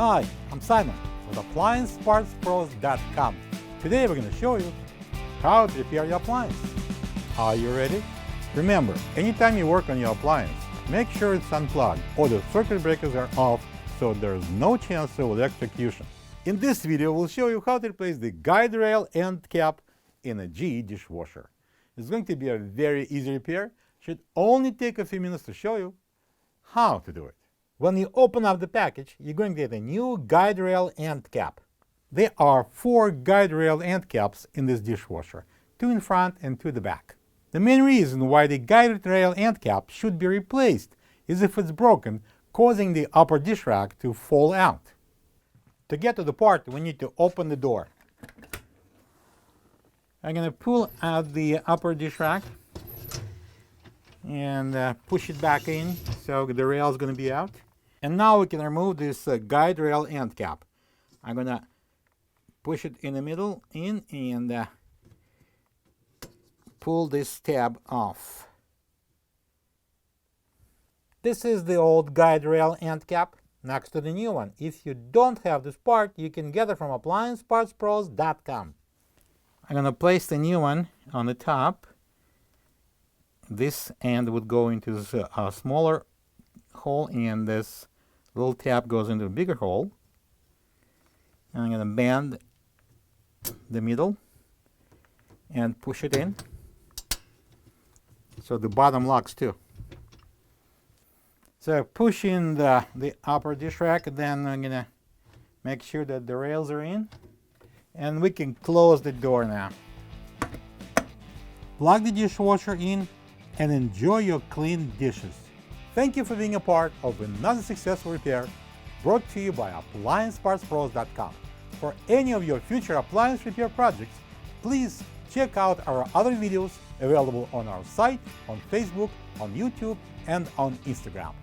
Hi, I'm Simon with AppliancePartsPros.com. Today we're going to show you how to repair your appliance. Are you ready? Remember, anytime you work on your appliance, make sure it's unplugged or the circuit breakers are off so there's no chance of electrocution. In this video, we'll show you how to replace the guide rail end cap in a GE dishwasher. It's going to be a very easy repair. Should only take a few minutes to show you how to do it. When you open up the package, you're going to get a new guide rail end cap. There are 4 guide rail end caps in this dishwasher, 2 in front and 2 in the back. The main reason why the guide rail end cap should be replaced is if it's broken, causing the upper dish rack to fall out. To get to the part, we need to open the door. I'm going to pull out the upper dish rack and push it back in so the rail is going to be out. And now we can remove this guide rail end cap. I'm going to push it in the middle in and pull this tab off. This is the old guide rail end cap next to the new one. If you don't have this part, you can get it from AppliancePartsPros.com. I'm going to place the new one on the top. This end would go into this smaller hole, and this little tab goes into a bigger hole. And I'm going to bend the middle and push it in so the bottom locks too. So push in the upper dish rack, and then I'm going to make sure that the rails are in, and we can close the door now. Plug the dishwasher in and enjoy your clean dishes. Thank you for being a part of another successful repair brought to you by AppliancePartsPros.com. For any of your future appliance repair projects, please check out our other videos available on our site, on Facebook, on YouTube, and on Instagram.